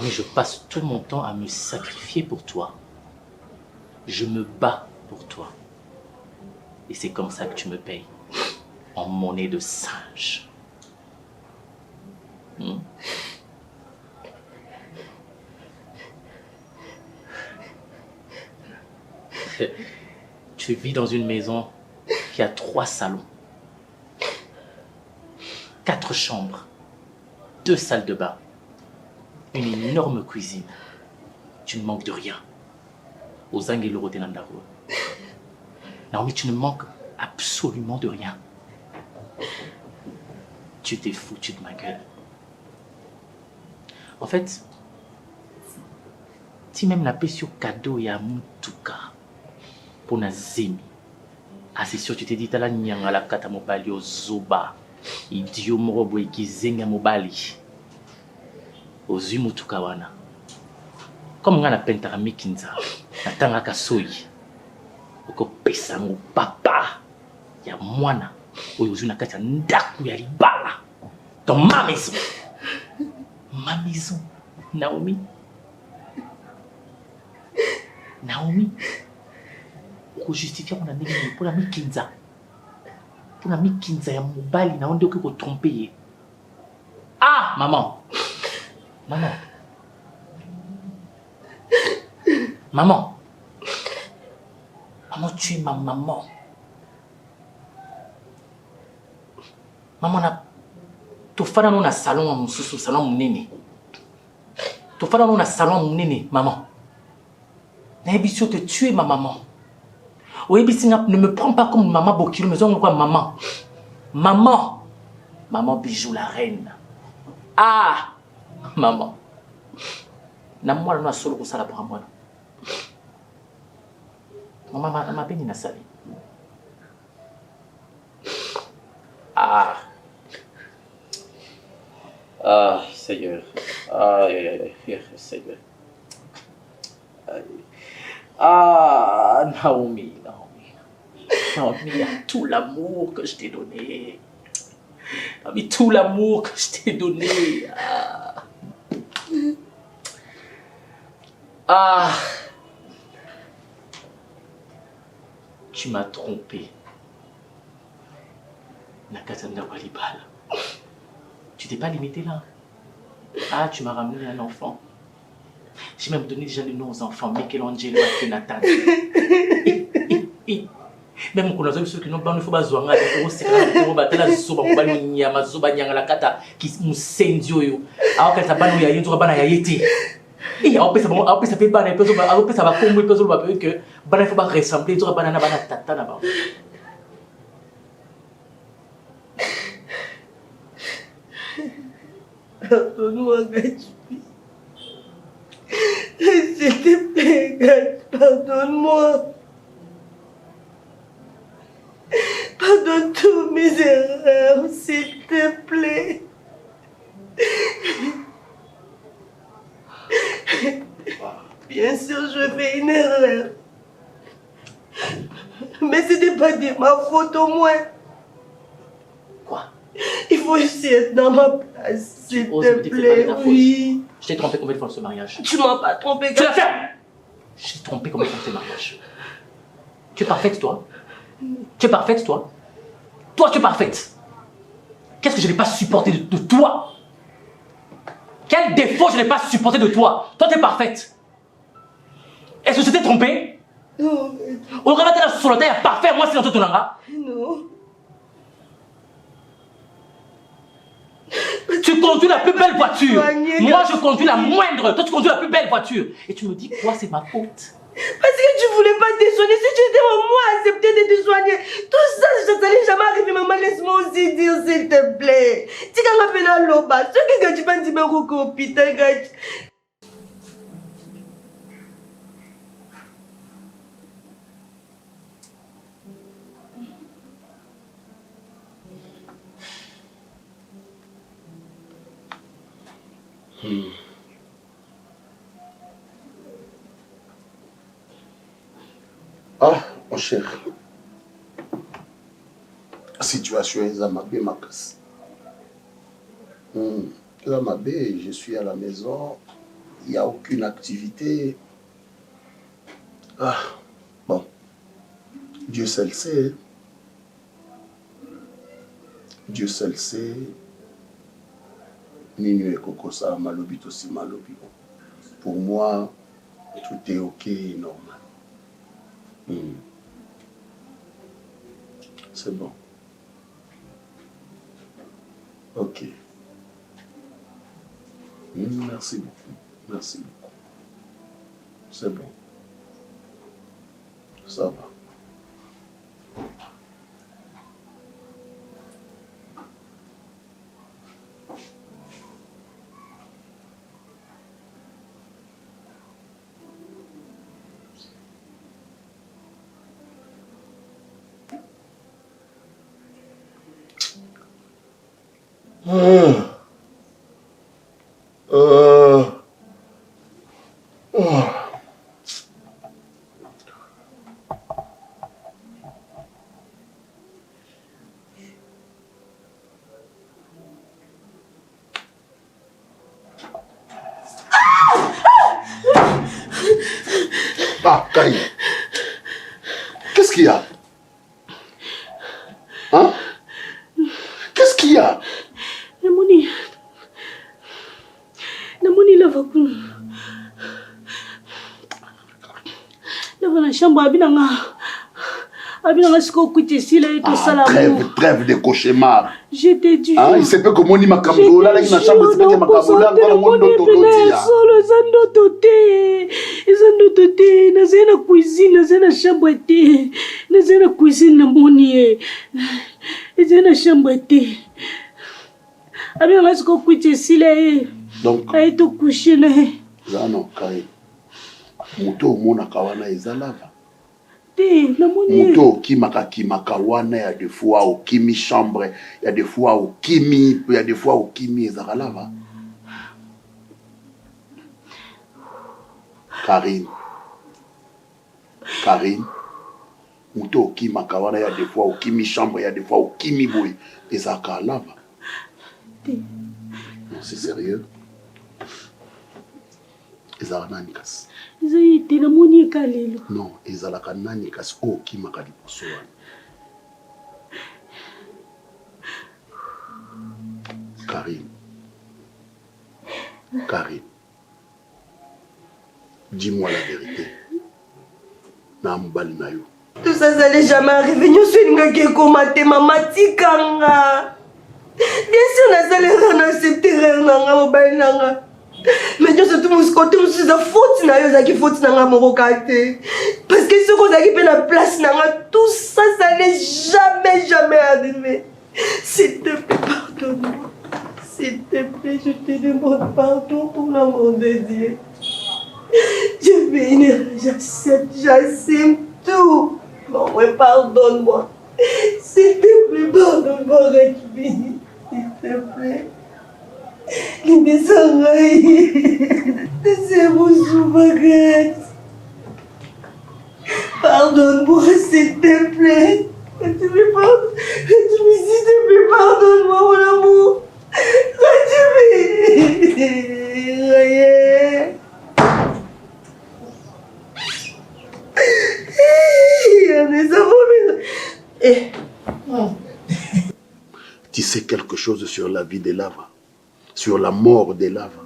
Naomi, je passe tout mon temps à me sacrifier pour toi. Je me bats pour toi. Et c'est comme ça que tu me payes. En monnaie de singe. Tu vis dans une maison qui a 3 salons, 4 chambres, 2 salles de bain, une énorme cuisine. Tu ne manques de rien. Naomi, tu ne manques absolument de rien. Tu t'es foutu de ma gueule. En fait, si même la paix sur cadeau et à Moutuka pour Nazemi, ah c'est sûr, tu t'es dit, t'as la nyanga la kata mobali au zoba, idiot morobo et kizenga mobali, aux Mutuka wana. Comme on a pentara mikinza, na tanga kasoi, oko pesango papa, ya mwana, oyozu na kata ndaku ya libala, dans ma maison. Ma maison, Naomi. Naomi, pour justifier mon année pour la mikinza. Pour la mikinza ya mobali, na onde ko tromper. Ah, maman. Maman. Maman. Maman, tu es ma maman. Maman na tofana no na salon mususu salon munene. Tofana no na salon munene, maman. Naebisio que tu es ma maman. Oebisinga ne me prends pas comme maman Bokilo, mais on quoi maman. Maman. Maman Bijou la reine. Ah, maman. Na moi na solo ko sala pour moi. Maman ma peine na sali. Ah. Ah, Seigneur. Aïe, Seigneur. Aïe. Ah, Naomi, il y a tout l'amour que je t'ai donné. Naomi, tout l'amour que je t'ai donné. Ah. Ah. Tu m'as trompé. Nakatanda Walibala. Tu t'es pas limité là. Ah, tu m'as ramené un enfant. J'ai même donné déjà le nom aux enfants. Michelangelo et Nathan. Même quand on a vu ceux qui n'ont pas, il faut pas jouer à la kata qui musendio. Alors qu'elle s'appelle ya yinzo bana ya yeti. Et après ça fait bana après ça va comme personne va que bana faut pas ressembler tu bana na bana tata na ba. Pardonne-moi, Gatsby. S'il te plaît, Gatsby, pardonne-moi. Pardonne tous mes erreurs, s'il te plaît. Bien sûr, je fais une erreur. Mais ce n'était pas de ma faute au moins. Quoi? Il faut aussi être dans ma place, s'il te plaît, oui. Je t'ai trompé combien de fois dans ce mariage? Tu m'as pas trompé. Tu l'as fait. Je t'ai trompé combien de fois dans ce mariage? Tu es parfaite, toi? Tu es parfaite, toi? Toi, tu es parfaite. Qu'est-ce que je n'ai pas supporté de toi? Quel défaut je n'ai pas supporté de toi? Toi, tu es parfaite. Est-ce que je t'ai trompé? Non. On aurait été là sur le terre parfait, moi, c'est dans ton langa. Non. Tu conduis la plus belle voiture. Moi, je conduis la moindre. Toi, tu conduis la plus belle voiture. Et tu me dis quoi, c'est ma faute? Parce que tu voulais pas te soigner. Si tu étais moi, accepter de te soigner. Tout ça, ça n'allait jamais arriver. Maman, laisse-moi aussi dire, s'il te plaît. Tu quand même fait un loba. Ce que tu penses, tu me recours, putain, gars. Ah, mon cher. La situation est Zamabé, ma casse. Zamabé, je suis à la maison. il n'y a aucune activité. Ah, bon. Dieu seul sait. Dieu seul sait. Nino et Kokosa, Malobi aussi Malobi. Pour moi, tout est ok et normal. C'est bon. Ok. Merci beaucoup. Merci beaucoup. C'est bon. Ça va. Ah, Kai. Qu'est-ce qu'il y a? Hein? Qu'est-ce qu'il y a? Namoni lava kuna. Lava na chambre abinanga. Abinanga siko kuti sila et tout ça là. Trêve de cauchemar. Je te dis. Ah, il sait pas comment ni makambola là na chambre c'est pas makambola dans le monde d'autodia. Solo zando toté. Zando toté na zena cuisine, na zena chambre té. Na zena cuisine na moni. Zena chambre té. Abinanga siko kuti sila et donc ay to coucher là. Zano Kai. Moto mona kawana ezalava. Moto kimaka wana ya des fois au kimi chambre, il y a des fois au kimi, il y a des fois au kimi ezalava. Karine. Moto kimaka wana ya des fois au kimi chambre, il y a des fois au kimi boy ezalava. Non, c'est sérieux. Ezalana nikas. Non, ezalaka nani kasi o kimaka liboso wana. Karine, dis-moi la vérité. Na mbali na yo. Tout ça, ça n'est jamais arrivé. Nous sommes qui combattent maman tikanga. Bien sûr, nous allons accepter nanga mobile nanga. Mais nous sommes tous côté nous sommes faute na yo za ki faute nanga morokate. Parce que ce qu'on a qui la place nanga tout ça, ça n'est jamais arrivé. S'il te plaît, pardonne-moi. S'il te plaît, je te demande pardon pour l'amour de Dieu. Je vais une erreur, j'assume tout. Bon, ouais, pardonne-moi. S'il te plaît, pardonne-moi, Rekbi. S'il te plaît. Pardonne-moi, s'il te plaît. S'il te plaît, pardonne-moi, mon amour. Tu sais quelque chose sur la vie de Lava, sur la mort de Lava?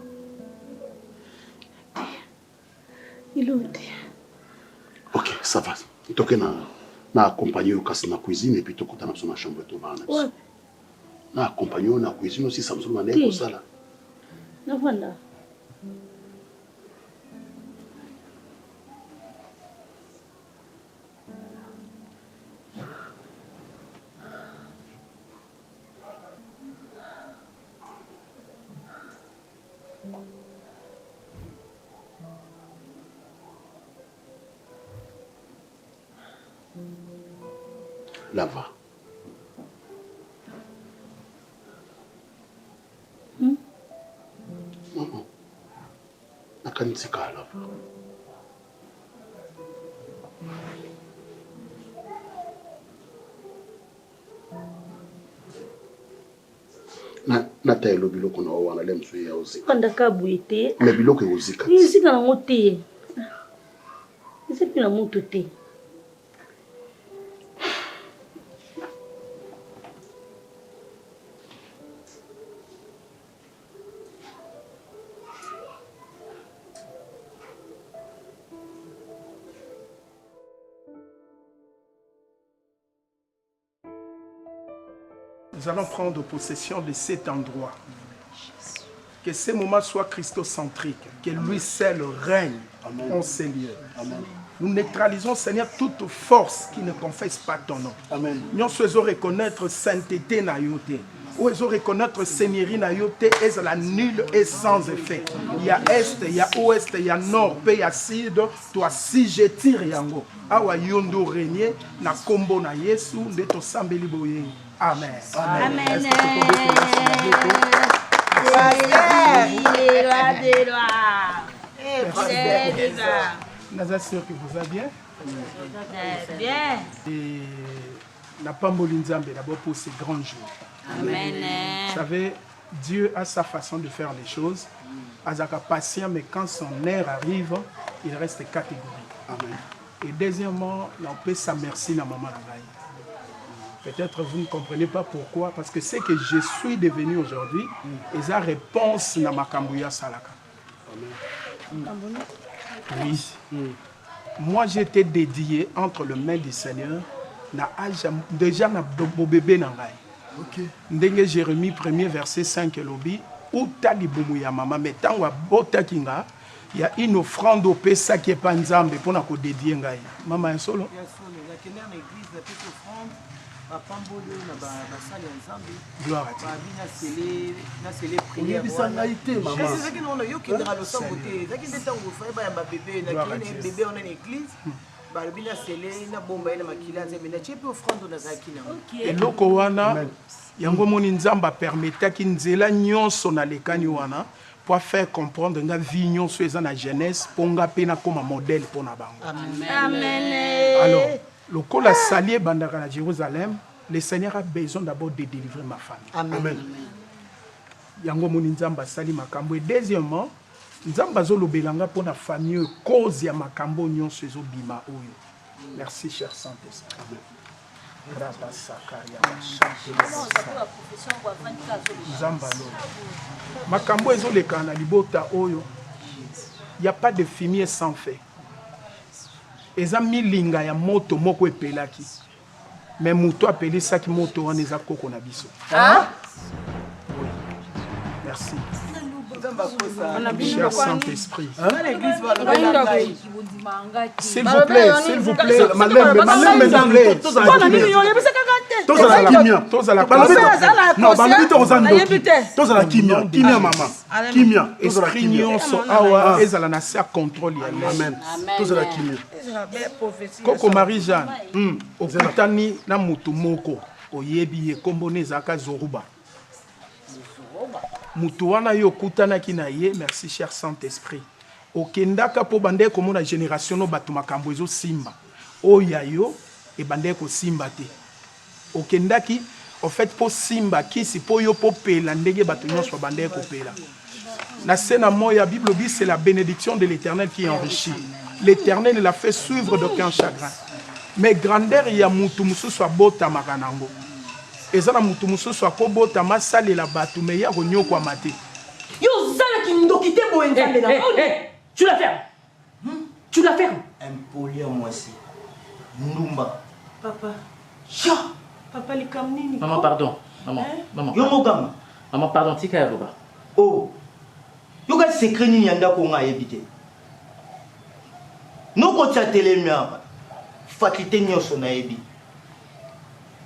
Ok, ça va. Donc, na accompagné au casse na cuisine et puis tu as dans la chambre de ton na accompagné na cuisine aussi, ça me semble pour ça là. Na voilà. Lava. Non. Nakansika Lava. nata elo biloko na wana le mso ya ozika kanda ka buete mais biloko ozika izika na mote izika na moto te. Nous allons prendre possession de cet endroit. Que ce moment soit christocentrique, que lui seul règne en ces lieux. Amen. Nous neutralisons, Seigneur, toute force qui ne confesse pas ton nom. Amen. Nous souhaitons reconnaître sainteté na yote. Nous souhaitons reconnaître seigneurie na yote est la nulle et sans effet. Il y a est, il y a ouest, il y a nord, il y a sud. Toi si je tire yango. Awa yondo régner na kombo na Yesu ndeto sambeli boye. Amen. Amen. Amen. Nous sommes sûrs que vous allez bien. Bien. Et n'a pas Molinzambe d'abord pour ces grands jours. Amen. Vous savez, Dieu a sa façon de faire les choses. Azaka patient, mais quand son heure arrive, il reste catégorique. Amen. Et deuxièmement, on peut s'amercier la maman Nagaï. Peut-être vous ne comprenez pas pourquoi, parce que c'est que je suis devenu aujourd'hui, et sa réponse na Makambouya Salaka. Oui. Moi j'ai été dédié entre les mains du Seigneur, déjà mon bébé Nangaï. Ndenge Jérémie 1er verset 5 lobby, ou taliboumou ya maman, mais tant wa bota kinga, il y a une offrande au Pessa qui est pas nzambe pour na ko dédier ngai. Maman solo. Gloire à Dieu. Eloko wana yango moni nzamba permetaki nzela nyonso na lekani wana pour faire comprendre nga vie nyonso eza na jeunesse ponga pena comme modèle pour na bango. Amen. Alors lokola salier bandaka na Jérusalem, le Seigneur a besoin d'abord de délivrer ma famille. Amen. Yango moni nzamba sali makambo et deuxièmement nzamba zolobelanga pour na famille cause ya makambo nyonso ezo bima oyo. Merci cher Saint-Esprit. Amen. Makambo ezoleka na libota oyo. Il n'y a pas de fumier sans feu. Eza milinga ya moto moko epelaki. Mais moto appelé ça qui moto wana eza koko na biso. Ah? Oui. Merci. Cher Saint-Esprit. S'il vous plaît, s'il vous plaît. Esprit nyonso awa ezala na sa contrôle ya Amen. Koko Marie-Jeanne, okutani na mutu moko oyebi ye kombo nezaka Zoruba. Mutu wana yo kutanaki na ye, merci cher Saint-Esprit. Okendaka po bande komo na génération no batu makambo ezo simba. Oya yo e bande ko simba te. Okendaki en fait po simba kisi po yo po pela ndenge batu nyonso bande ko pela. Na sena moya Bible dit c'est la bénédiction de l'Éternel qui enrichit. L'Éternel ne l'a fait suivre d'aucun chagrin. Mais grandeur ya mutu mususu abota makanango. Ezana mutu mususu akobota masale la batu me ya ronyo kwa mate. Yo zala ki ndokite bo nzambe na. Tu la fermes. Tu la fermes. Impoli à moi aussi. Numba. Papa. Cha. Papa likam nini? Maman pardon. Maman. Maman. Yo mogama. Maman pardon tika ya loba. Oh. Yo ga secret ni yanda ko nga yebite. No ko tsa telemia. Faculté nyonso na yebi.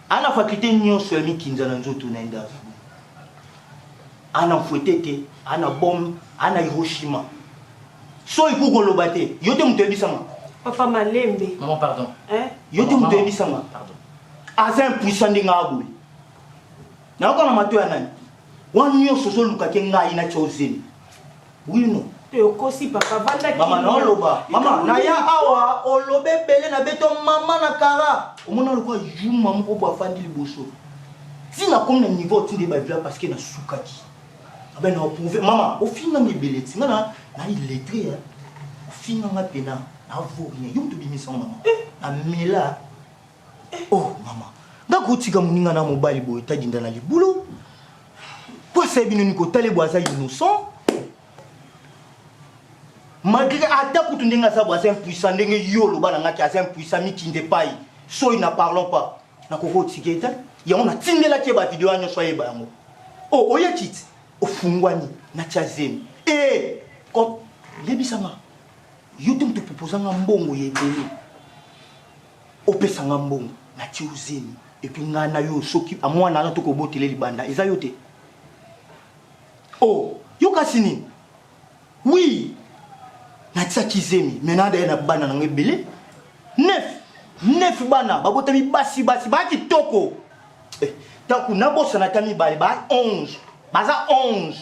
Ana faculté nyonso mi kinza na nzoto na nda. Ana fouetete, ana bombe, ana Hiroshima. So ikuko lobate, yote mutebi sama. Papa malembe. Maman pardon. Hein? Yote mutebi sama. Pardon. Asa impuissant de ngabwe. Na ko na mato ya nani? Wan nyonso so luka ke ngai na chozeni. Oui non. Kosi papa vanda ki. Mama na loba. Mama na ya awa olobe pele na beto mama na kara. Omona lokwa juma moko bo afandi liboso. Si na comme na niveau tinde ba villa parce que na soukaki. Ben na prouver maman, au fin na ngibeleti na illettré hein. Au fin na pena na vorien. Yum to bimisa maman. Na mela. Oh maman. Ndako tika muninga na mobali boy tadinda na libulo. Kwa sabi ni ko tale boaza innocent. Malgré attaque ou tundenga sa boaza impuissant ndenge yolo bana ngaki asa impuissant mi kinde pai. So na parlons pas. Na koko tiketa. Ya on a tindela ke ba video anyo soye bango. Oh oye chiti. Ofungwani na chazemi. Eh quand yebisanga. Yotum te proposanga mbongo yebele. Opesanga mbongo na chiuzemi. Et puis ngana yo soki a mwana na to ko botele libanda. Eza yote. Oh, yokasini. Oui. Na tsakizemi. Maintenant da na bana na ngebele. 9 bana babota mi basi ba kitoko. Tant qu'on a bossé na tami ba 11. Baza 11.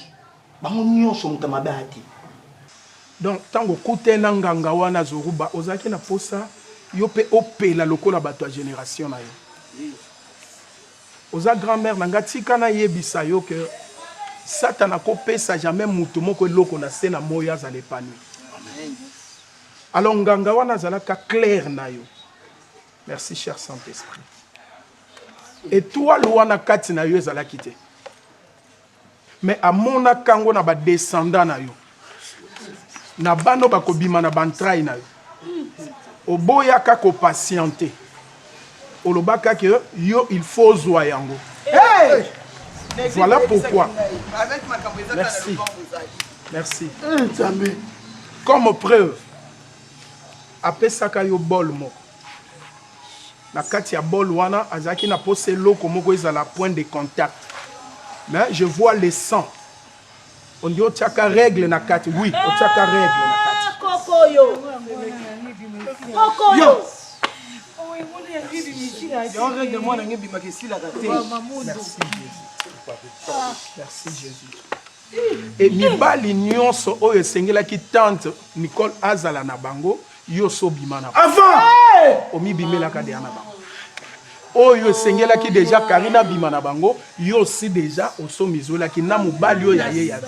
Bango nyonso mutama bati. Donc tango kote na nganga wana zoruba ozaki na posa yo pe opela lokola bato ya génération na yo. Oza grand-mère nanga tika na yebisa yo que Satan akopesa jamais mutu moko eloko na se na moya za lepani. Alors nganga wana zalaka clair na yo. Merci cher Saint-Esprit. Et toi louana kati na yo ezalaki te. Mais amona kango na ba descendant na yo. Na bano bakobima na bantrai na yo. Oboyaka ko patienter. Olobaka que yo il faut zwa yango. Hey! Voilà pourquoi. Merci. Merci. Comme preuve, apesaka yo bol moko. Na kati ya bol wana azaki na pose loko moko ezala point de contact. Mais je vois le sang. On dit otiaka règle na kati. Oui, otiaka règle na kati. Kokoyo. Kokoyo. Merci Jésus. Et mibali nyonso oyo esengelaki tante Nicole azala na bango yo so bima na avant omibimelaka deya na bango oyo esengelaki déjà Karina bima na bango yo aussi déjà oso mizolaki na mobali oyo yaye ya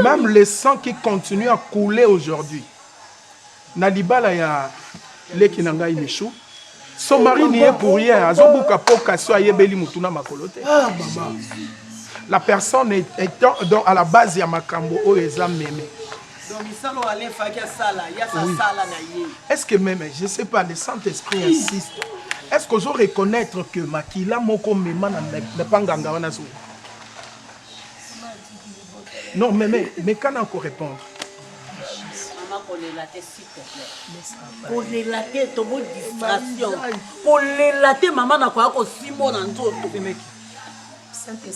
même le sang qui continue à couler aujourd'hui na libala ya leki na ngai Michou son mari n'y est pour rien azobuka poka so ayebeli mutuna makolote la personne étant donc à la base ya makambo o eza mémé. Est-ce que même, je ne sais pas, le Saint-Esprit insiste. Est-ce que je reconnaître que Makila moko mema na panganga wana zo? Non, mais quand encore répondre? Pour les latter, to bo distraction. Pour les latter, maman na kwa ko simo na nzoto.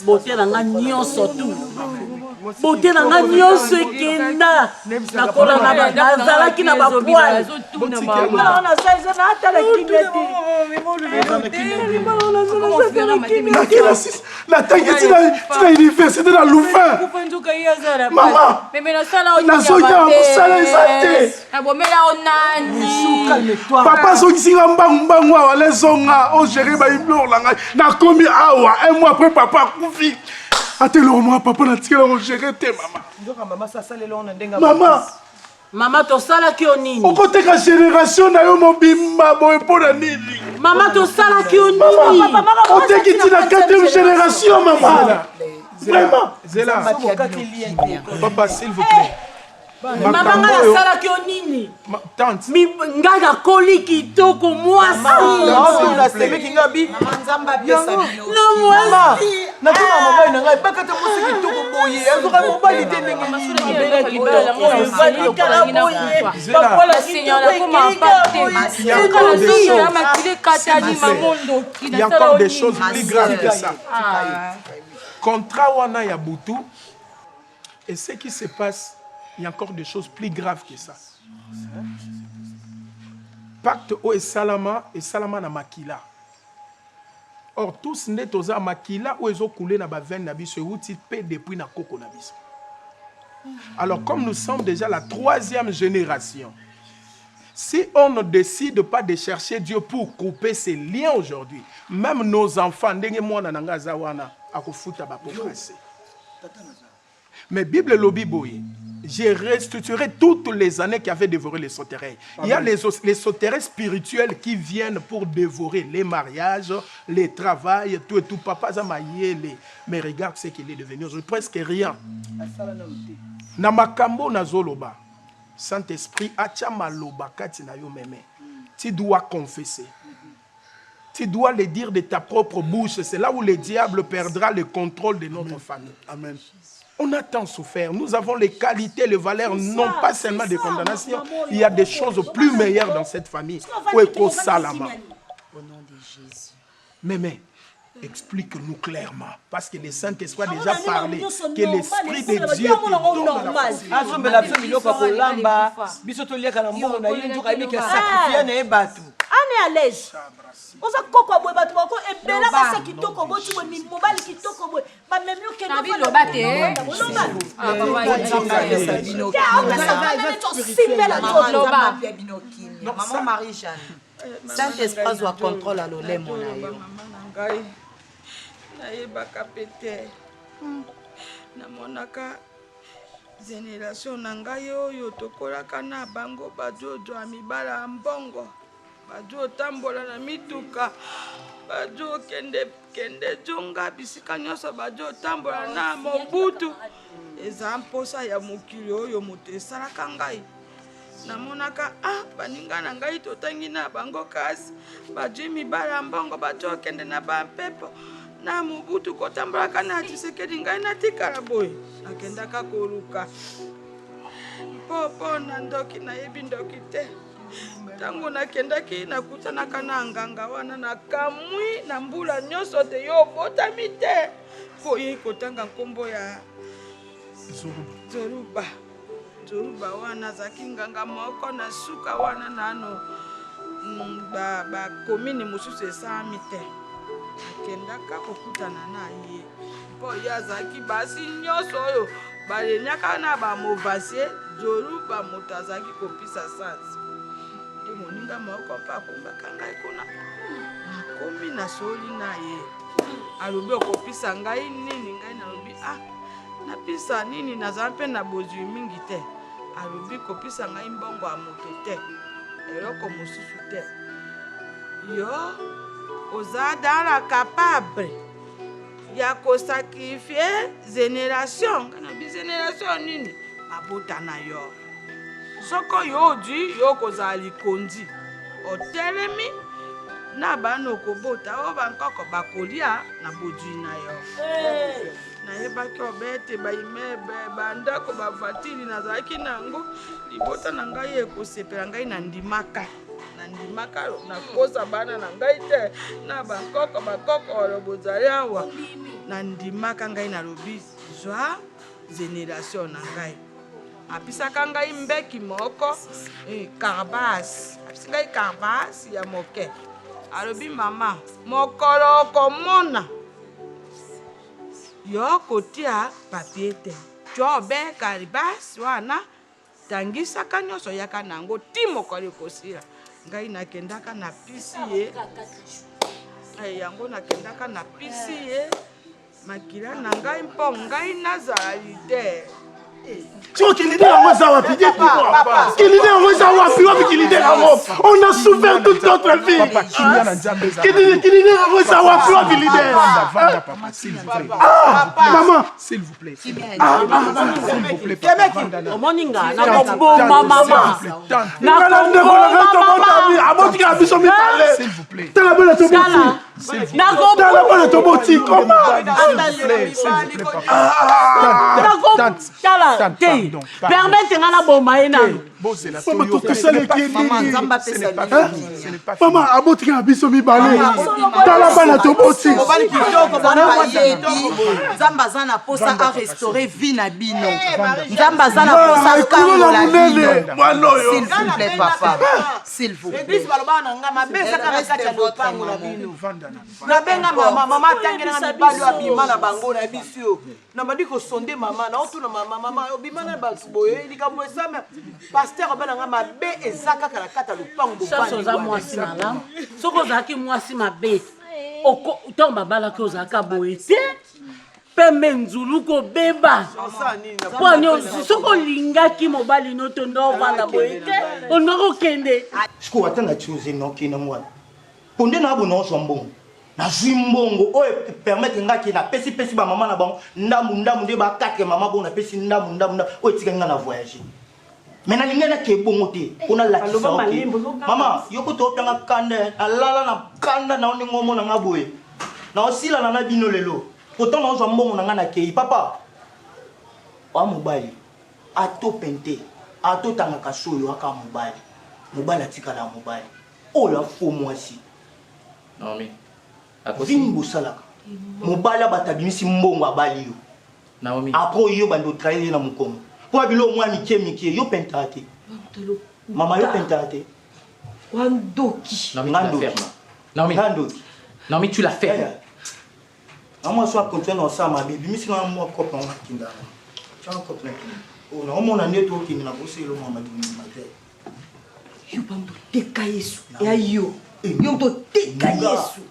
Beauté nanga nyonso tout. Beauté nanga nyonso ekenda. Na kola na bazala ki na ba poil. Na na saiza na atala kineti. La taille na université na Louvain. Maman. Na soya musala ezate. Abomela onani. Papa sokisinga mbangu wala zonga o gérer ba iblor la na komi awa un mois après papa kufi. Atelo moi papa na tikela o gérer te maman. Maman. Maman to sala ki onini. Okoteka génération na yo mobimba boy pona nini. Maman to sala ki onini. Oteki tina 4e génération maman. Vraiment. Zéla. Papa s'il vous plaît. Maman nga sala ki onini. Tante. Mi nga na koli kitoko mwasi. Non, na sebe kinga bi. Maman nzamba pesa bio. No mwasi. Na tuna mobile na ngai bakata musi kitoko boye. Azoka mobile te ndenge ngibela Il y a encore des choses plus graves que ça. Contrat wana ya butu. Et ce qui se passe, il y a encore des choses plus graves que ça. Pacte o et salama na makila. Or tous net oza makila ou ezo coulé na ba veine na biso outi pe depuis na koko na biso. Alors comme nous sommes déjà la 3e génération, Si on ne décide pas de chercher Dieu pour couper ces liens aujourd'hui, même nos enfants, mais Bible lobi boy, j'ai restructuré toutes les années qui avaient dévoré les sauterelles. Il y a les sauterelles spirituelles qui viennent pour dévorer les mariages, les travails, tout et tout. Papa Zamayele, mais regarde ce qu'il est devenu aujourd'hui, presque rien. Namakambo nazoloba. Saint-Esprit, achama kati na yo meme. Tu dois confesser. Tu dois le dire de ta propre bouche. C'est là où le diable perdra le contrôle de notre famille. Amen. On a tant souffert. Nous avons les qualités, les valeurs, non pas seulement de condamnation. Il y a des choses plus meilleures dans cette famille. Au nom de Jésus. Mais, explique-nous clairement. Parce que le Saint-Esprit a déjà parlé que l'Esprit de Dieu te donne la à l'aise. On a coco boy batu bako et bela basa kitoko botu boy mi mobile kitoko boy ba même yo kendo ba lo bate ah papa maman Marie-Jeanne Saint-Esprit doit contrôle à l'olé mon ayo maman ngai na yebaka pete na monaka génération na ngai oyo tokolaka na bango bajojo amibala mbongo bajo tambola na mituka bajo kende jonga bisika nyonso bajo tambola na mobutu eza mposa ya mokili oyo moto esalaka ngai namonaka baninga na ngai totangi na bango kasi bajo mibala mbongo bajo kende na bampepo na mobutu kotambolaka na Tshisekedi ngai natikala boye nakendaka koluka mpo na ndoki nayebi ndoki te tango nakendaki nakutanaka na nganga wana nakamwi na mbula nyonso te yo botami te po ye kotanga nkombo ya Zoruba wana zaki nganga moko na suka wana nano komini mosusu esami te nakendaka kokutana na ye po ye azalaki basi nyonso oyo balenyaka na bamovasie Zoruba moto azalaki kopisa sansi moninga moko mpa kumbaka ngai kuna nakomi na soli na ye alobi okopisa ngai nini ngai nalobi napisa nini nazala mpe na bozwi mingi te alobi kopisa ngai mbongo ya moto te eloko mosusu te yo oza dala capable ya kosakrifie génération kanabi génération nini abota na yo soko yo di yo kozala likondi otelemi na bana okobota o bankoko bakolia na bodwi na yo nayebaki obete baimebe bandako bavatili nazalaki nango libota na ngai ekosepela ngai na ndimaka nakosa bana na ngai te na bakoko olobozali awa na ndimaka ngai nalobi zwa génération na ngai apisaka ngai mbeki moko karbas apisi ngai karbas ya moke alobi mama mokolo okomona yo kotia papie te jobe karbas wana tangisaka nyonso yaka nango ti mokolo ekosila ngai nakendaka na pisi ye yango nakendaka na pisi ye makila na ngai mpo ngai nazali te on a souffert toute notre vie. Maman, s'il vous plaît. S'il vous plaît. Permettez-moi la bombe. Maman, aboti na biso mibale. Tala bana toboti. Nzamba zana posa a restaurer vie na bino. Nzamba zana posa kango la bino. S'il vous plaît papa. S'il vous plaît. Église baloba na ngama besa kana kati ya lopango na bino. Na benga mama tangena na mibali abima na bango na biso. Na bandi ko sonde mama na otu na mama obima na basboye likambo esame. pasteur obenanga mabe eza kaka na kata lupango ça soza mwasi malamu soko ozalaki mwasi mabe ntango babalaki ozalaka boye te pembe nzulu kobeba poni soko olingaki mobali no to ndo ovanda boye te olinga kokende siko watanga chose nokende mwana ponde na abona ozwa mbongo nazwi mbongo oyo permettre ngaki napesi bamama na bango ndambu nde ba 4 mama bongo napesi ndambu oyo etikali nga na voyager mais nalingai nake ebongo te mpona lakisa oke mama yoko toopyanga kanda alala na kanda na ndenge omona nga boye naosilana na bino lelo pourtant naozwa mbongo na nga nakei papa oya mobali atopente atotangaka soyo aka mobali atikala ya mobali oyo afo mwasi Naomi. Vini bosalaka. Mobala batabimisi mbongo abali yo. Naomi. Après yo bando trahir na mukongo. Pour bilo mwa mike yo pentate. Mama yo pentate. Wandoki. Naomi, tu la fermes. Naomi. Naomi, tu la fermes. Moi soit continuer dans ça ma baby, mais si na moi copain on kinda. Tu as un copain. Oh na mon année to ki na bosse lo mama di matin. Yo bando teka Yesu. Ya yo. Yo to teka Yesu.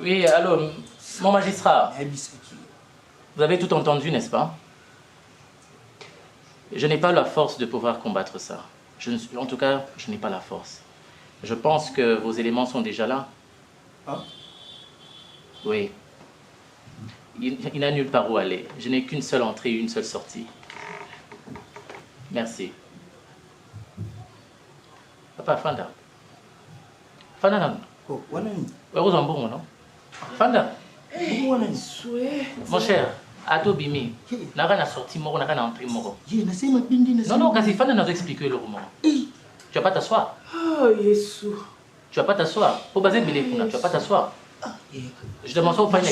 Oui, alors, mon magistrat, vous avez tout entendu, n'est-ce pas? Je n'ai pas la force de pouvoir combattre ça. En tout cas, je n'ai pas la force. Je pense que vos éléments sont déjà là. Hein? Oui. Il n'a nulle part où aller. Je n'ai qu'une seule entrée, une seule sortie. Merci. Papa, Fanda. Fanda, non? Oh, wanani. Heureusement bon, non? Fanda. Mon cher, Ato Bimi, n'a rien à sortir, n'a rien à entrer, moro. Non, quand Fanda nous explique le roman. Tu vas pas t'asseoir. Oh, Yesu. Tu vas pas t'asseoir. Pour baser Bilé, tu vas pas t'asseoir. Je te mentionne au final.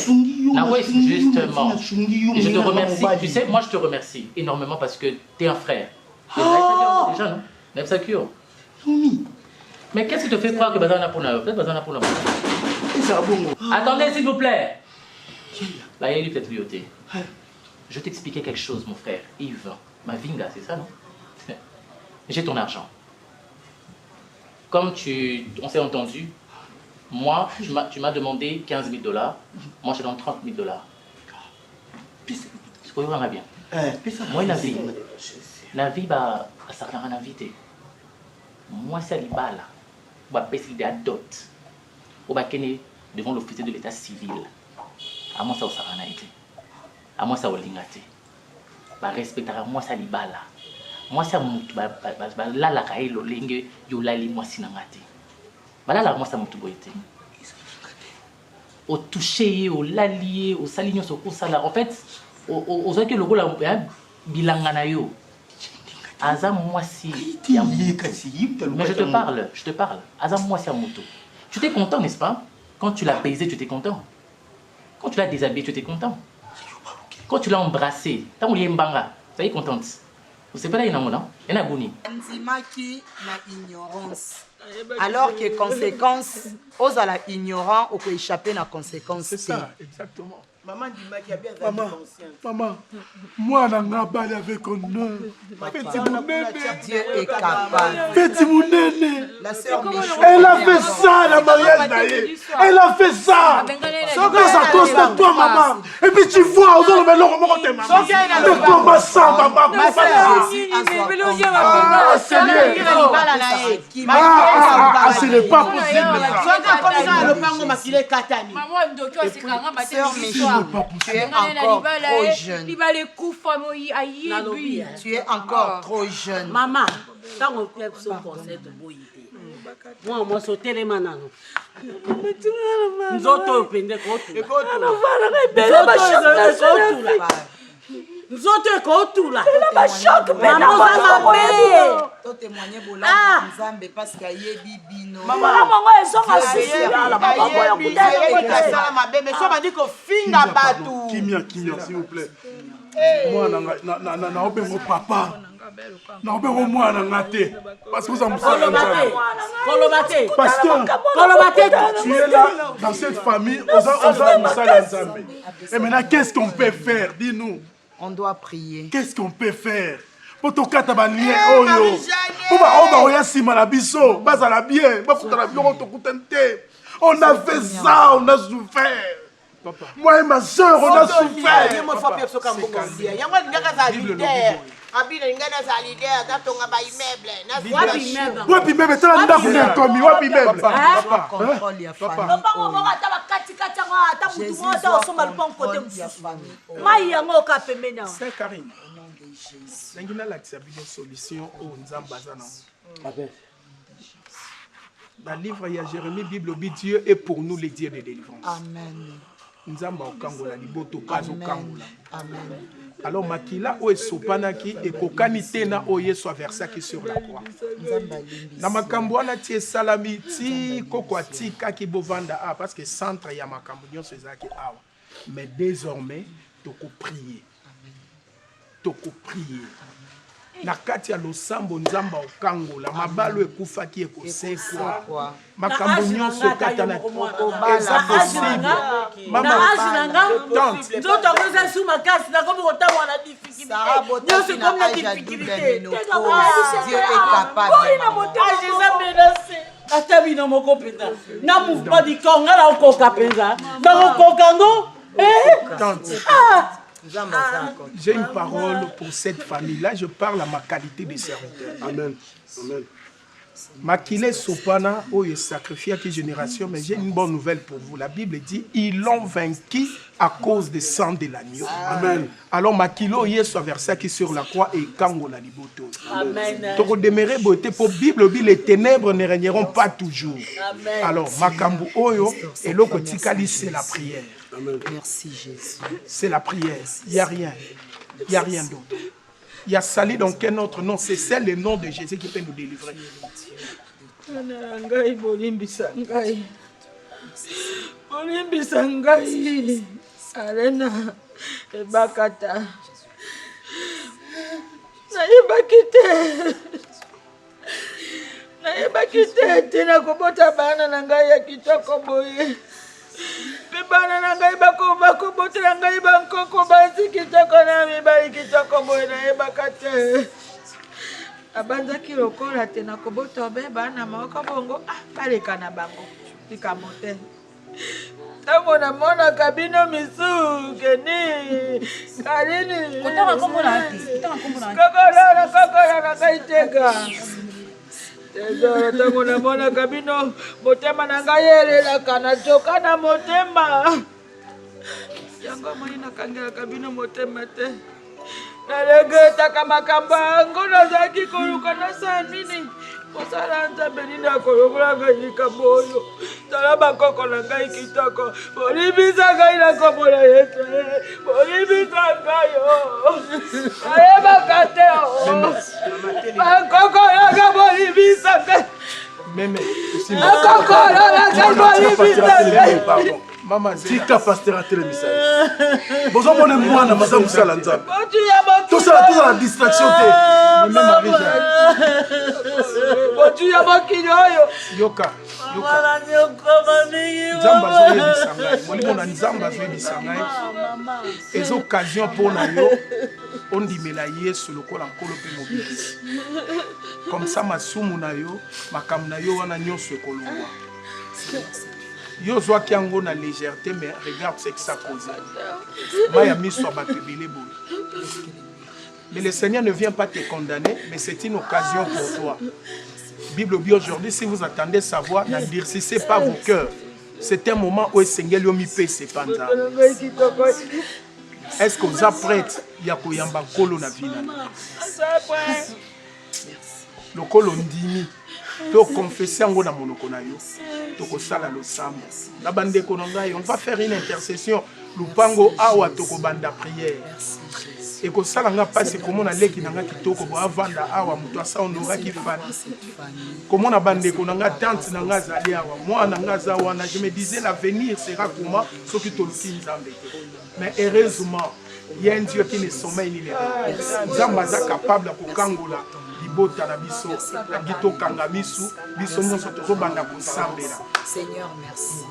Justement. Et je te remercie. Tu sais, moi je te remercie énormément parce que tu es un frère. Déjà, non? Nepsakio. Mais qu'est-ce qui te fait croire que Bazana pour la Bazana pour la Attendez, s'il vous plaît. Là, il y a peut-être vioté. Je t'expliquais quelque chose, mon frère. Yves, ma vinga, c'est ça, non? J'ai ton argent. Comme on s'est entendu, moi, tu m'as demandé 15 000 $. Moi, je te donne 30 000 $. C'est quoi, on va bien. Moi, la vie, ça n'a rien invité. Moi, c'est l'ibala. On va passer des dot. On va aller devant l'officier de l'état civil. À moi, ça, ça n'a rien été. À moi, ça, on l'a été. On va respecter à moi, ça, l'ibala. Moi, ça, là, la caille, le lingue, yo la li, moi, si n'a été. Là, moi, ça, m'a tout été. Au toucher, au lalier, au salignon, au sala. En fait, au que le rôle a bilangana yo. Azam moi si. Mais je te parle. Azam moi si à moto. Tu t'es content, n'est-ce pas? Quand tu l'as baisé, tu étais content. Quand tu l'as déshabillé, tu étais content. Quand tu l'as embrassé, t'as oublié mbanga, ça y est contente. Vous savez pas là, il y en a un, non? Il y en a Gouni. Ndimaki na ignorance. Alors que conséquence, aux à la ignorant ou que échapper na conséquence. C'est ça, exactement. Maman Ndimaki a bien Maman, moi, je suis balé avec honneur. Dieu est capable. Faites mon néné. La sœur Elle a fait ça, la mariage d'ailleurs. Elle a fait ça. C'est à cause de toi, maman. Et puis tu vois, on va le remonter, maman. Mais comment ça, maman? Ma sœur, ce n'est pas possible. Sœur méchante, tu es encore trop jeune. Tu es encore trop jeune. Maman, quand on fait ce conseil de boyité, moi, je suis tellement nan. Nous autres, nous autres, tout là. Parce qu'il y a bibino. Kimia, s'il vous plaît. Moi, je papa. Moi, parce que vous en Pasteur, tu es là dans cette famille. Et maintenant, qu'est-ce qu'on peut faire? Dis-nous. On doit prier. Qu'est-ce qu'on peut faire po tokata balien oyo po baoyo bakoya nsima na biso bazala bien bafutana biloko tokutani te. On a fait ça, on a souffert. Papa. Moi et ma soeur, on a souffert. Wapi meuble, tala ndako na Tommy, wapi meuble. Papa. C'est Karine. Nangina la solution au Nzambazana. Dans le livre, il y a Jérémie, Bible, Dieu est pour nous les dieux de délivrance. Amen. Nzamba okangola liboto kazo kangola. Amen. Alors makila o esopanaki e kokanite na o Yesu versaki sur la croix. Na makambo wana tie salami ti koko atika ki bovanda a parce que centre ya makambo nyo sezaki awa. Mais désormais toko prier. Toko prier. Na kati ya losambo nzamba okangola mabalo ekufaki ekosekwa makambo nyonso kata na eza possible mama tante nzoto ngoza su makasi na komi kotamwa na difficulté nyonso comme na difficulté Dieu est capable Jésus menacé ata bino moko penza na mouvement du Congo la okoka penza bakokoka ngo tante. J'ai une parole pour cette famille-là. Je parle à ma qualité de serviteur. Amen. Amen. Makile Sopana, oh, il sacrifie à quelle génération, mais j'ai une bonne nouvelle pour vous. La Bible dit, ils l'ont vaincu à cause du sang de l'agneau. Amen. Alors Makilo, il est versé qui sur la croix et Kango la liboto. Amen. Donc, demeurer beauté pour Bible, les ténèbres ne régneront pas toujours. Amen. Alors, Makambu Oyo, et l'autre Tikali, c'est la prière. Amen. Merci Jésus. C'est la prière. Il n'y a rien. Il n'y a rien d'autre. Il y a sali dans quel autre nom? C'est celle le nom de Jésus qui peut nous délivrer. Arena ebakata nayebaki te tina kobota bana na ngai ya kitoko boye mpe bana na ngai bakobotela ngai bankoko basi kitoko na mibali kitoko boye nayebaka te abanzaki lokola te nakobota obe bana moko bongo baleka na bango likambo te ntango namonaka bino misukeni kalini kokola na ngai teka Tesoro ntango namonaka bino motema na ngai elelaka nazoka na motema yango moni nakangelaka bino motema te nalegetaka makambo yango nazalaki koluka nasala nini kosala nzambe nini akolokola ngai likambo oyo tala bakoko na ngai kitoko bolibisa ngai na kombo na Yesu bolibisa ngai nayebaka te bakoko yanga bolibisa ngai bakoko yanga bolibisa ngai Maman, tika pasteur a télémisé. Bonjour mon moi na maza musala nzambe. Tout ça la distraction te. Même avec Botu ya makino yo. Yoka. Wala nyoko mami. Nzamba zo yebisangai. Molimo na nzamba zo yebisangai. Ez occasion pour na yo. On dimela Yesu lokola nkolo pe mobili. Comme ça masumu na yo, makam na yo wana nyonso ekolongwa. Yo zwa kiango na légèreté, mais regarde ce que ça cause. Mais le Seigneur ne vient pas te condamner, mais c'est une occasion pour toi. Bible dit aujourd'hui, si vous attendez sa voix, n'endurcissez pas vos cœurs. C'est un moment où le Seigneur lui a fait ses pandas. Est-ce que vous êtes prêts? Il y a koyamba kolo na vina. Le kolo ndimi. Pour confesser en gros monoko na yo. Toko sala lo sambo. La bande kononga on va faire une intercession. Lupango awa toko banda prière. Et ko sala nga passe comment na leki na nga kitoko bo avanda awa muto asa onora ki fana. Comment na bande kononga tante na nga zali awa. Moi na nga za wana je me disais l'avenir sera comment ce qui tolki nzambe. Mais heureusement, il y a un Dieu qui ne sommeille ni les rêves. Nzamba za capable ko kangola. Seigneur, merci.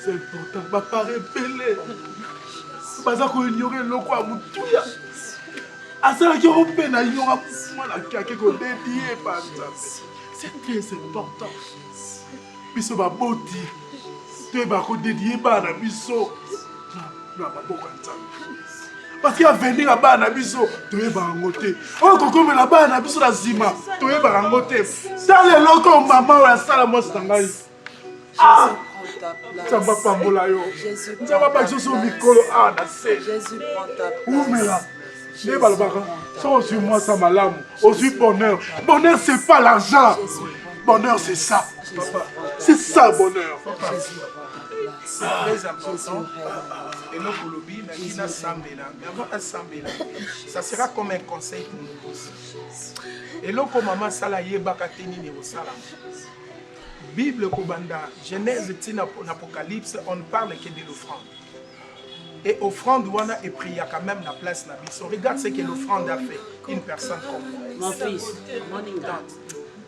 c'est important bapare ebele baza koignore eloko ya motuya asalaki yango mpe na ignora mwana kake kodedie banzambe. C'est très important biso baboti toyeba kodedie bana biso na maboko ya nzambe parce que avenir ya bana biso toyebaka yango te oyo kokomela bana biso na nsima toyebaka yango te tala eloko mama oyo asala mwasi na ngai nzambe apambola yo nzambe apakisa so mikolo awa na se umela nde balobaka so ozwi mwasi ya malamu ozwi bonheur. Bonheur c'est pas l'argent, bonheur c'est ça papa, c'est ça bonheur. C'est très important. Et nous, pour le bien, mais avant assembler, ça sera comme un conseil pour nous tous. Et là, comme maman Salaye Bakateni Nérosala, Bible Kobanda, Genèse, Apocalypse, on ne parle que de l'offrande. Et offrande, Wana et prière quand même la place na biso. Regarde ce que l'offrande a fait. Une personne comme moi. Mon fils, morning dance.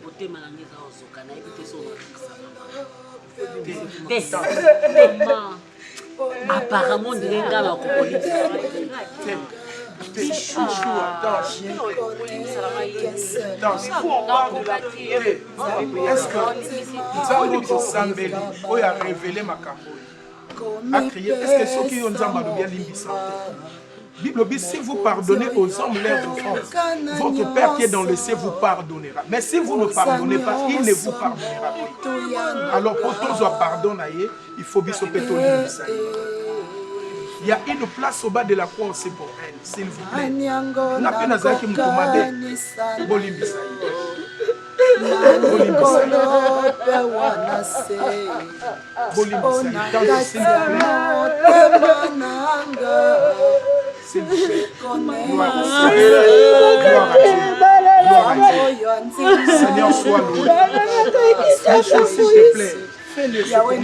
Côté Malangiza Osokana, évitez son apparemment, on dirait que la police. Est-ce que notre Sambeli a révélé ma campagne a crié? Est-ce que ceux qui ont bien limbisa? Bible dit, si vous pardonnez aux hommes leurs offenses, votre Père qui est dans le ciel vous pardonnera. Mais si vous ne pardonnez pas, il ne vous pardonnera plus. Alors pour tous les pardons, il faut bien se péter. Il y a une place au bas de la croix aussi pour elle, s'il vous plaît. La peine qui me commandait, Bolimbisa. S'il vous plaît. Gloire à Dieu. Seigneur, sois loué. S'il te plaît. Yahweh,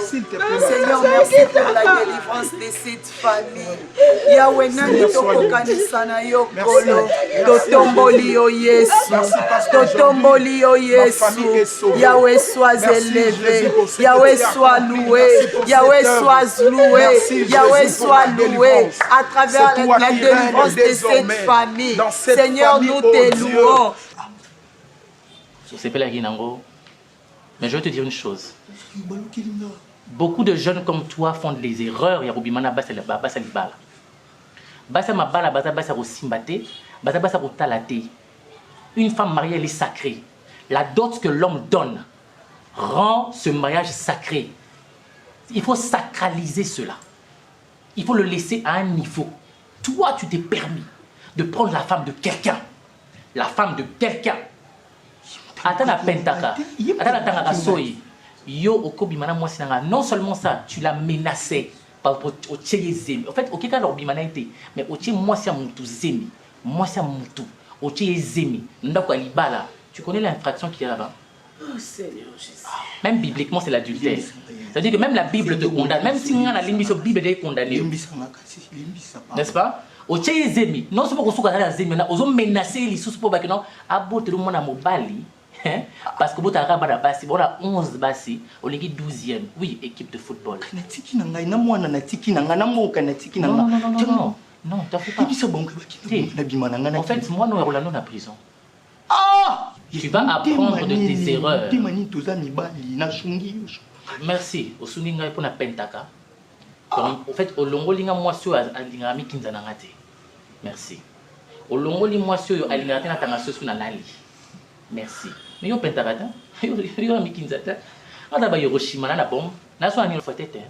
S'il te plaît. Seigneur, merci pour la délivrance de cette famille. Yahweh, Totomboli o Yesu. Totomboli o Yesu. Yahweh, sois élevé. Yahweh, sois loué. Yahweh, sois loué. Yahweh, sois loué. À travers la délivrance de cette famille. Seigneur, nous te louons. C'est pas la Guinango. Mais je vais te dire une chose. Beaucoup de jeunes comme toi font des erreurs. Yarubimana basa libala. Basa mabala basa rosimbate. Basa rotalate. Une femme mariée, elle est sacrée. La dot que l'homme donne rend ce mariage sacré. Il faut sacraliser cela. Il faut le laisser à un niveau. Toi, tu t'es permis de prendre la femme de quelqu'un. La femme de quelqu'un. Attends la pentaka. Attends la tangaka soyi. Yo okobimana moi sinanga. Non seulement ça, tu l'as menacé par au tcheye zemi. En fait, okeka leur bimana été, mais au tcheye moi c'est mutu zemi. Moi c'est mutu. Au tcheye zemi. Ndako alibala. Tu connais l'infraction qu'il y a là-bas? Oh Seigneur Jésus. Même bibliquement c'est l'adultère. C'est-à-dire que même la Bible te condamne. Même si on a l'émission Bible est condamnée. N'est-ce pas? Au tcheye zemi. Non seulement qu'on souka la zemi, on a menacé les sous pour bakino. Abo te lumona mobali. Parce que vous avez 11 bassi, on est 12e. Oui, équipe de football. Non, t'as fait pas. En fait, moi, nous sommes dans la prison. Tu vas apprendre de tes erreurs. Merci. Au Suninga pour la pentaka. En fait, au longo linga moi sur alingami kinzanangate. Merci. Au longo linga moi sur alingate na tangaso sur na lali. Merci. Mais yo pentarata, yo ami kinzata. On a Hiroshima na bombe. Na so ani faut tete.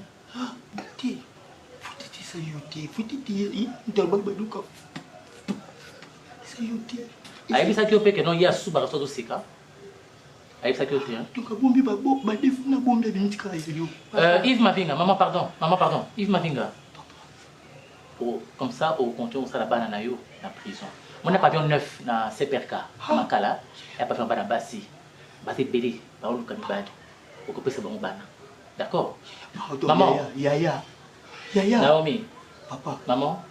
Ça yoté, faut tete. Interbabaduka. Ça yoté. Aïe ça qui opé que non il y a sous barato do seka. Aïe ça qui opé hein. Tu ka bombi ba bo ba defu na bombe de mitika yo. Yves Mavinga, maman pardon, Yves Mavinga. Oh, comme ça au compteur ça la banana yo na prison. Mon pavillon 9 na Seperka, Makala, et pavillon bana basi. Basi belé, ba olu kanibadi. Okope se bon bana. D'accord? Maman, Yaya. Naomi. Papa. Maman.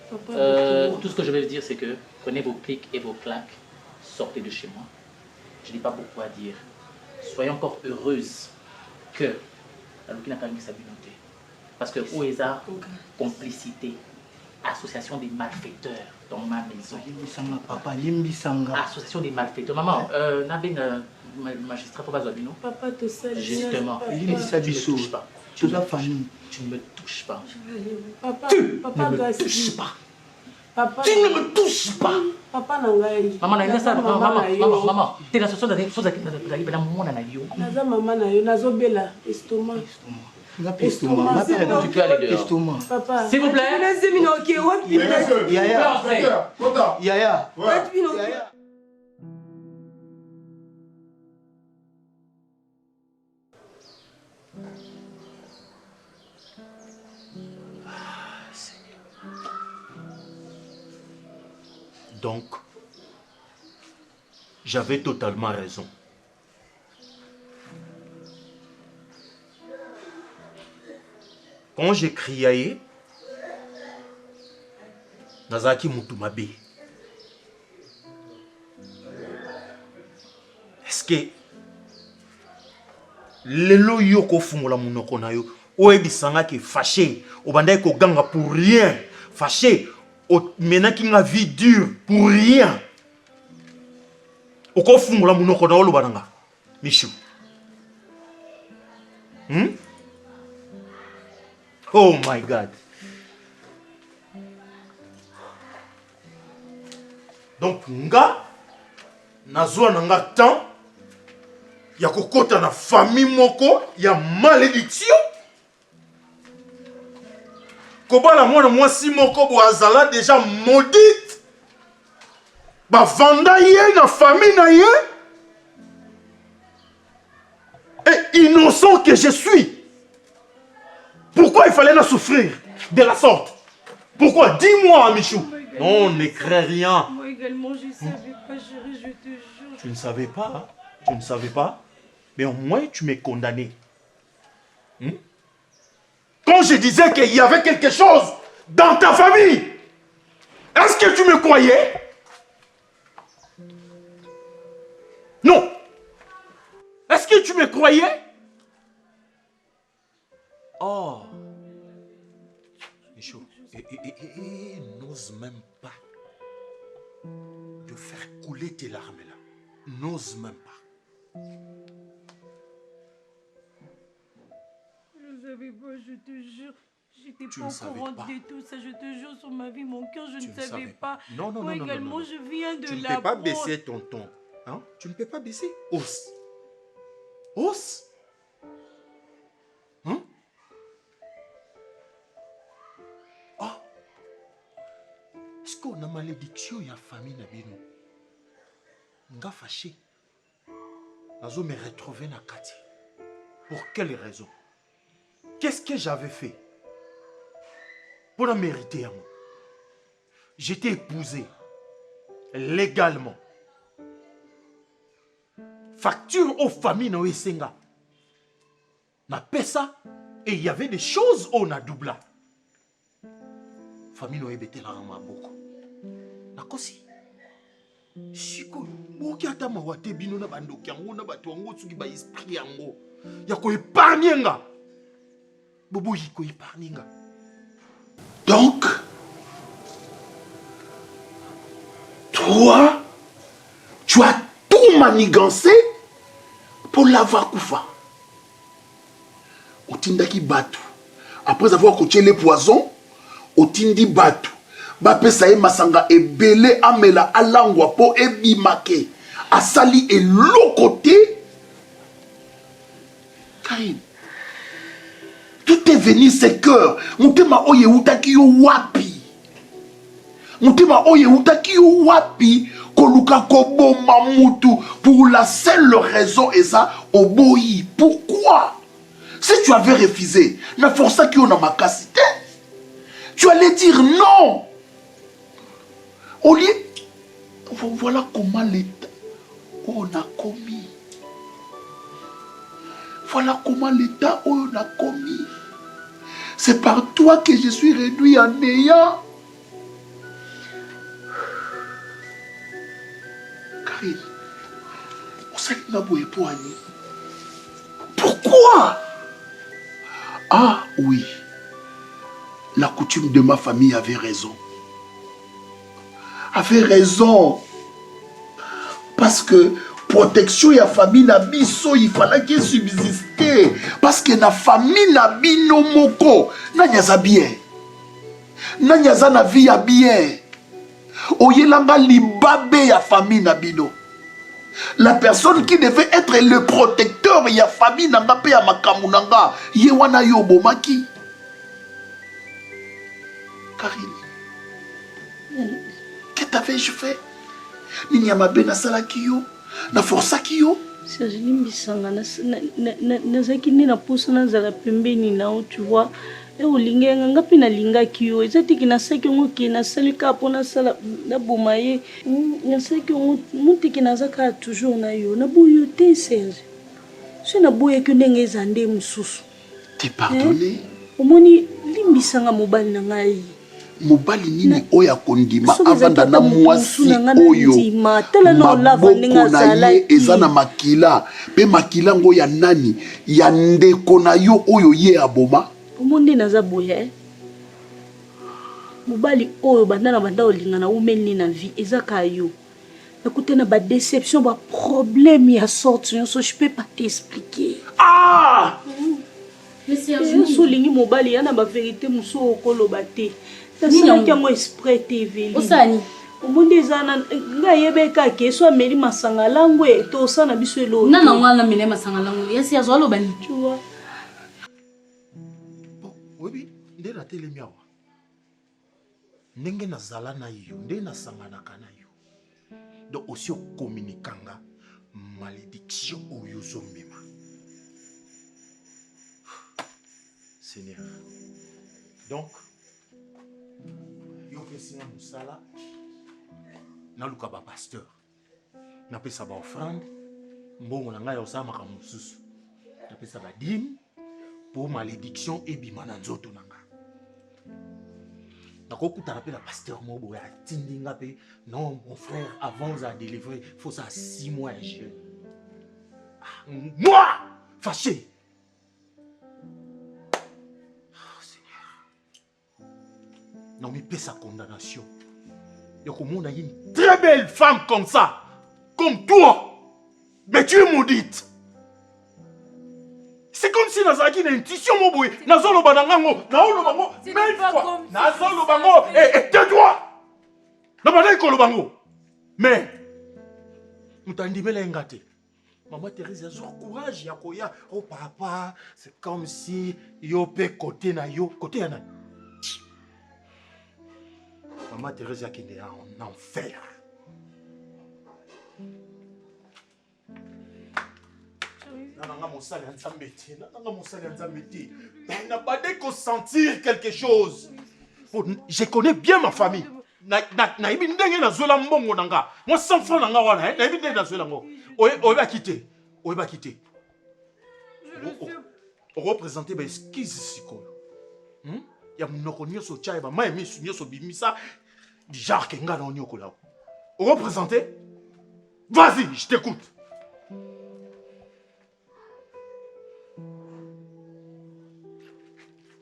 Tout ce que je vais dire c'est que prenez vos clics et vos claques, sortez de chez moi. Je n'ai pas beaucoup à dire. Soyez encore heureuses que qui n'a pas mis sa volonté. Parce que où est la complicité, association des malfaiteurs dans ma maison. Papa, limbisanga. Association des malfaiteurs. Maman, n'a bien magistrat pour Bazabino. Papa te salue. Justement. Limbisa biso. Tu ne me touches pas. Papa, Tu ne papa me touches pas. Papa, tu ne me touches pas. Papa nangai. Maman, maman, t'es l'association des choses qui naza maman na yo, nazobela estomac. Estomac. Tu peux aller dehors. Papa. S'il vous plaît. Yaya. Donc, j'avais totalement raison. Quand j'ai crié, Nazaki Mutumabe, est-ce que lelo yoko fungola munoko na yo oyebisanga ke fâché obandai ko ganga pour rien, fâché maintenant qui a vie dure pour rien. Oko fungola munoko na olo bananga Michou. Oh my God. Donc nga nazwa nanga temps ya kokota na famille moko ya malédiction. Kobala mwana mwasi moko bo azala déjà maudite. Ba vanda ye na famille na ye. Et innocent que je suis. Pourquoi il fallait la souffrir de la sorte? Pourquoi? Dis-moi, Michou. Non, ne crains rien. Moi également, je ne savais pas, chérie, je te jure. Tu ne savais pas, hein? Tu ne savais pas? Mais au moins, tu m'es condamné. Quand je disais qu'il y avait quelque chose dans ta famille, est-ce que tu me croyais? Non. Est-ce que tu me croyais? Oh. Michou, et n'ose même pas de faire couler tes larmes là. N'ose même pas. Je ne savais pas, je te jure. J'étais pas au courant de tout ça. Je te jure sur ma vie, mon cœur, je ne savais pas. Non, non, moi non, également, non. je viens de tu ne la peux pas baisser ton ton. Hein? Tu ne peux pas baisser. Ose. Ose. Hein? Oh. Est-ce qu'on a malédiction ya famille na bino? Nga fâché. Nazo me retrouver na kati. Pour quelle raison? Qu'est-ce que j'avais fait pour la mériter à moi? J'étais épousé légalement. Facture aux familles na Esenga. Na pesa et il y avait des choses on a doublé. Famille no ebete la rama beaucoup. Na kosi. Siko moki ata mawate bino na bandoki yango na bato yango tsuki ba esprit yango. Ya ko épargner nga. Bobo yiko épargner nga. Donc, toi, tu as tout manigancé pour l'avoir koufa. Otindaki batu. Après avoir coaché les poisons, otindi batu. Bape saye masanga ebele amela alangwa po ebimake. Asali et l'autre côté. Kain. Tout est venu ses cœurs. Mutema oye utaki yo wapi. Mutema oye utaki yo wapi. Koluka kobo mamutu. Pour la seule raison et ça, oboyi. Pourquoi? Si tu avais refusé, la force qui on a ma capacité, tu allais dire non. Au lieu, voilà comment l'État on a commis. Voilà comment l'État on a commis. C'est par toi que je suis réduit en néant. Karine, on sait qu'il n'a pas époigné. Pourquoi? Ah oui, la coutume de ma famille avait raison. Avait raison. Parce que protection ya famille na biso, il fallait qu'il subsiste. Parce que na famille na bino moko, na nyaza bien. Na nyaza na vie ya bien. Oyelanga libabe ya famille na bino. La personne qui devait être le protecteur ya famille nanga pe ya makamu nanga, ye wana yo bomaki. Karine, que t'avais-je fait? Ninyamabe na salaki yo, na forsaki yo. Serge limbisanga nazaki nde na posa nazala pembeni na o, tu vois. E olingenga ngapi na lingaki yo, ezatiki nasaki yango ke nasalika mpo nasala naboma ye, nasaki yango mutiki nazaka toujours na yo, naboyi yo te Serge. So naboyaki ndenge eza nde mosusu. T'es pardonné? Omoni limbisanga mobali na ngai. Mobali nini oyo akondima avanda na mwasi oyo maboko na ye eza na makila pe makila ngo ya nani ya ndeko na yo oyo ye aboma. Omonde naza boye mobali oyo banda na banda olinga na umeli na vie ezaka yo. Écoute, na ba déception, ba problème ya sorte, je peux pas t'expliquer. Ah! Mais Serge, solingi mobali yana ba vérité muso okoloba te. Tasala ki mo esprit TV. Osani. Omonde zana nga yebeka ke so ameli masanga langwe to sana biso elo. Nana ngwana mele masanga langwe. Ya Serge alo bani. Tu vois. Oui, nde na telemi awa. Ndenge na zala na yo, nde na sangana kana yo. Donc aussi communicanga malédiction au yozomema. Seigneur. Donc yo pesina musala na luka ba pasteur. Na pesa ba offrande mbongo na ngai osama ka mususu. Na pesa ba dîme pour malédiction et bimana nzoto nanga. D'accord, tu as la pasteur Mobo à Tindinga. Non, mon frère, avant de délivrer, il faut ça 6 mois. Moi, fâché. Oh, Seigneur. Non, mais paie sa condamnation. Il y a une très belle femme comme ça, comme toi. Mais tu es maudite. C'est comme si nous avions une intuition, mon boy. Nous avons le mais une fois, nous avons le et tais-toi. Nous avons le mais nous t'avons dit, Maman Thérèse a le courage. Oh papa, c'est comme si yo pe côté na yo côté na. Maman Thérèse a qui est en enfer. On n'a pas de consentir quelque chose. Je connais bien ma famille. Moi, sans francs, on va quitter. On va quitter. On va présenter des esquisses. Il y a mon okonyo so chai ba mai misunyo so bimisa du genre que nga na nyoko là. On va présenter. Vas-y, je t'écoute.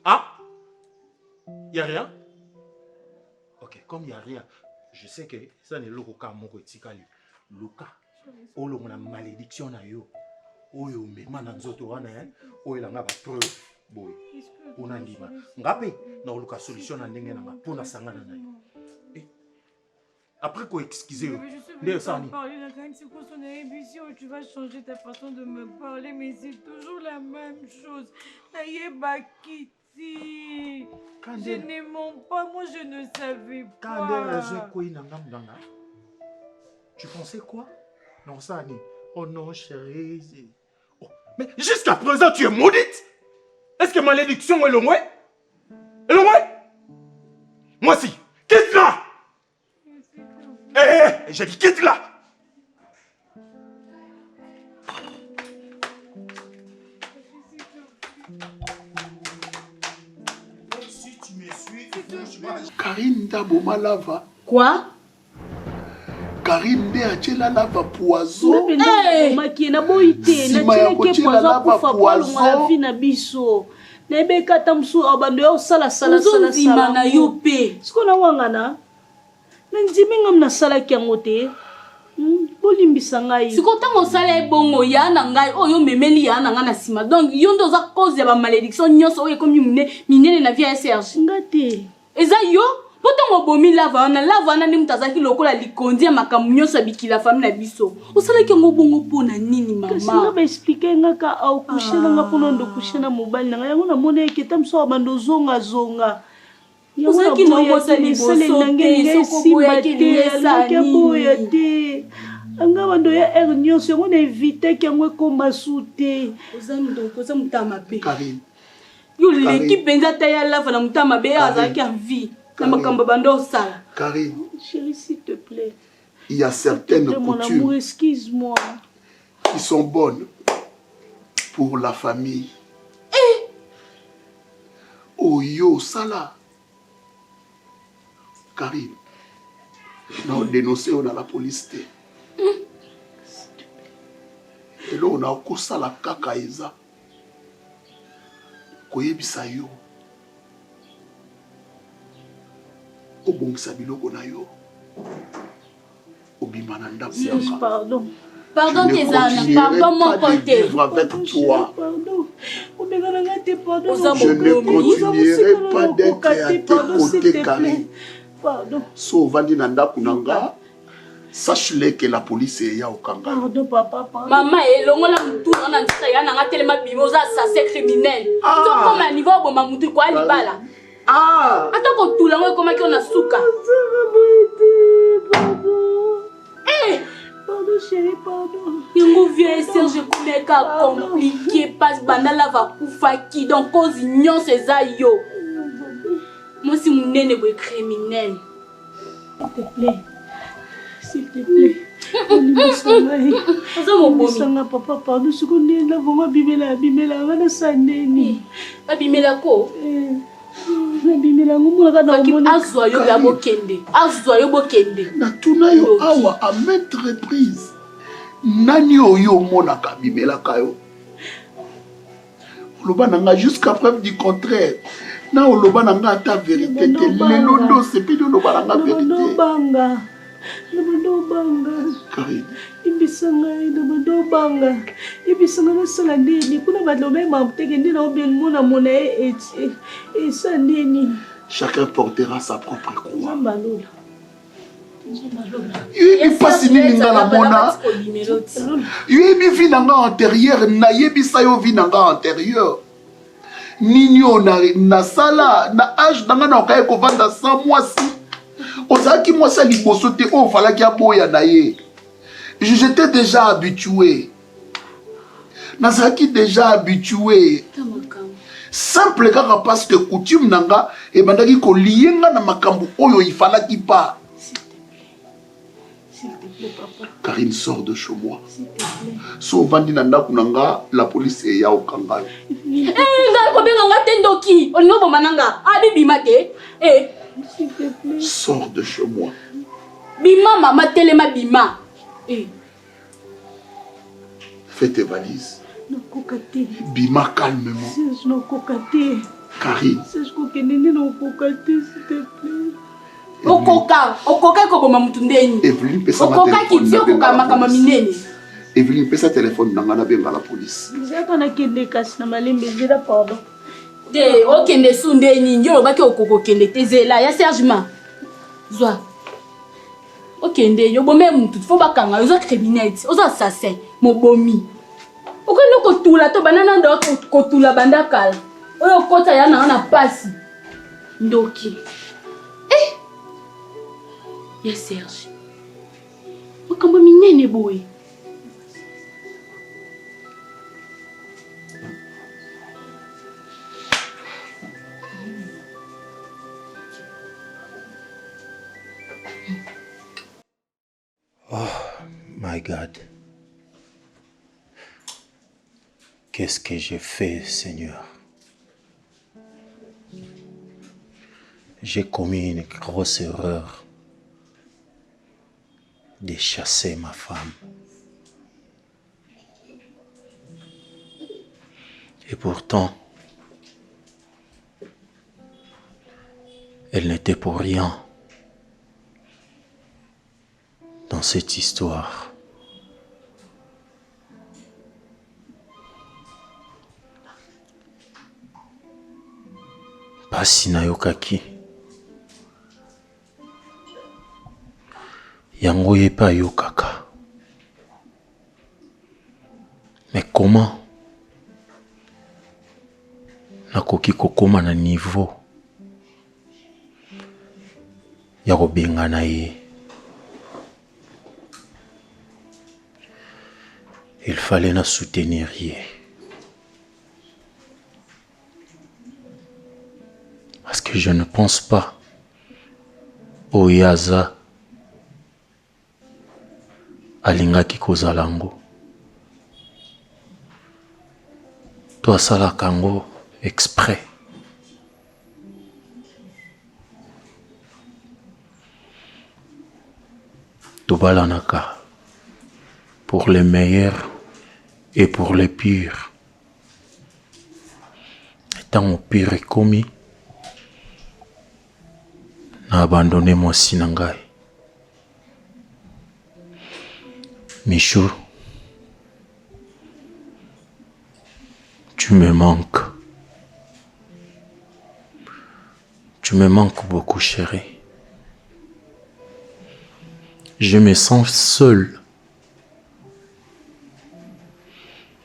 Ah, il n'y a rien? Ok, comme il n'y a rien, je sais que ça n'est pas le cas. Luka, on a une malédiction na yo. Oyo mema na nzoto wana oyo la ngaba preuve boy. Ona ndima. Ngape na luka solution na ndenge na pona sangana na yo. Après quoi excuser yo. Je sais pas parler la grande circonstance où tu vas changer ta façon de me parler mais c'est toujours la même chose. Naïebaki. Je ne mens pas, moi je ne savais pas. Tu pensais quoi? Non, ça, oh non, chérie. Oh. Mais jusqu'à présent, tu es maudite? Est-ce que malédiction est loin? Elle est loin? Moi aussi, quitte là! Eh, j'ai dit quitte là! Karine Daboma lava. Quoi? Karine Deachela lava poison. Makie na boite na cheke poison kufa kwa lwa vie na biso. Nebeka tamsu abando yo sala sala sala sala. Na yo pe. Siko na wangana. Nanjimi ngam na sala kyangote. Bolimbisa ngai. Siko tango sala ebongo ya na ngai oyo memeli ya na ngana sima. Donc yo ndo za cause ya ba malédiction nyonso oyo komi minene na vie ya Serge. Ngate. Eza yo Pourtant, bomi lava na ni mutazaki lokola likondi ya makambo nyonso bikila famille na biso. Osala ki ngo bongo pona nini mama? Kasi nga ba expliquer ngaka au coucher nga pona ndo coucher na mobali nga yango na mona eketa mso bando zonga zonga. Osaki no mosali boso te soko boya te. Anga bando ya nyonso yango na éviter ki yango ekoma sute. Ozami donc oza mutama pe. Karine. Yo leki penza ta ya lava na mutama be azaki en vie. Karine, chérie, s'il te plaît. Il y a certaines coutumes mon amour, excuse-moi, qui sont bonnes pour la famille. Oh yo, ça là. Karine, on a dénoncé on a la police. Et là, on a encore ça la kakaïza. Koyebisa yo. Pardon. Pardon, Kézana. Pardon, mon côté. Avec toi. Pardon. Je ne continuerai pas d'être à tes côtés, Karine. Pardon. Sauvandi Nanda Kunanga, sache-le que la police est au Kanga. Pardon, papa. Maman, et l'on a tout dans un titre, on a tellement bimosa, ça c'est criminel. Tu comme un niveau, bon, mamoutou, quoi, libala. Ah! Attends que tout le monde comment qu'on a souka. Eh! Pardon chérie, pardon. Yango vieux Serge Kumeka compliqué passe bandala va kufaki donc cause ignon ces ayo. Moi si mon nene est criminel. S'il te plaît. S'il te plaît. Sanga papa pardon ce qu'on est là vraiment bimela ngana sandeni. Abimela ko. Azwa yo bokende. Natuna yo awa à maintes reprises. Nani oyo monaka bimelaka yo. Oloba nanga jusqu'à preuve du contraire. Na oloba nanga ta vérité te lelo ndo sepi oloba nanga vérité. Nabando banga. Karine. Ibisanga nabando banga. Ibisanga na sala ndeni kuna badlobe mamteke ndina obien mona mona e sandeni. Chacun portera sa propre croix. Zambalola. Yebi pasi nini nga na mona. Yebi vi nanga antérieure na yebi sa yo vi nanga antérieure. Nini na sala na âge nanga na okaye kovanda 100 mois si. Ozaki moi ça liboso te o fala ki aboya na ye. J'étais déjà habitué. Nazaki déjà habitué. Simple kaka parce que coutume nanga e bandaki ko lienga na makambo oyo ifalaki pas. S'il te plaît papa. Karine sort de chez moi. S'il te plaît. So vandi nanda kunanga la police e ya okanga. Nga ko benga ngatendoki. Olingo bomananga. Abi bimate. S'il te plaît. Sors de chez moi. Bima mama telema bima. Fais tes valises. Non kokate. Bima calmement. C'est non kokate. Karine. C'est ce que nene non kokate s'il te plaît. Okoka ko boma mutundeni. Evelyne pesa ma téléphone. Okoka kitio ko kama minene. Evelyne pesa téléphone nanga na benga la police. Zaka na kende kasi na malembe zela pardon. De okende sundeni njo baki okoko kende tezela ya sergement. Zwa. Okende yo bomé mutu fo bakanga yo criminel oza assassin mobomi. Okende ko tula to banana ndo ko tula bandakala. Oyo kota ya na pasi. Ndoki. Yes Serge. Makambo minene boy. Oh my God. Qu'est-ce que j'ai fait, Seigneur? J'ai commis une grosse erreur de chasser ma femme. Et pourtant, Elle n'était pour rien dans cette histoire. Pasi nayokaki. Yango ye pa yokaka. Mais comment nakoki kokoma na niveau ya kobengana ye? Il fallait na soutenir ye. Parce que je ne pense pas au Yaza alingaki kozalango. Toi salakango exprès. Tobalanaka pour les meilleurs et pour les pires. Étant au pire et commis, n'a abandonné moi sinangai. Michou, tu me manques. Tu me manques beaucoup, chérie. Je me sens seul.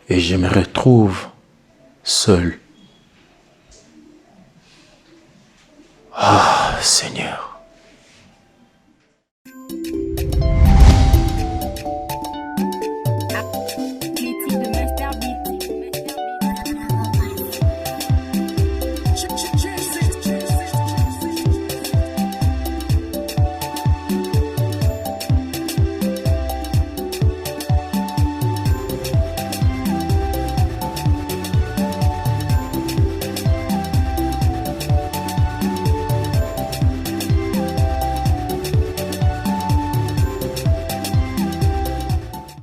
Et je me retrouve seul.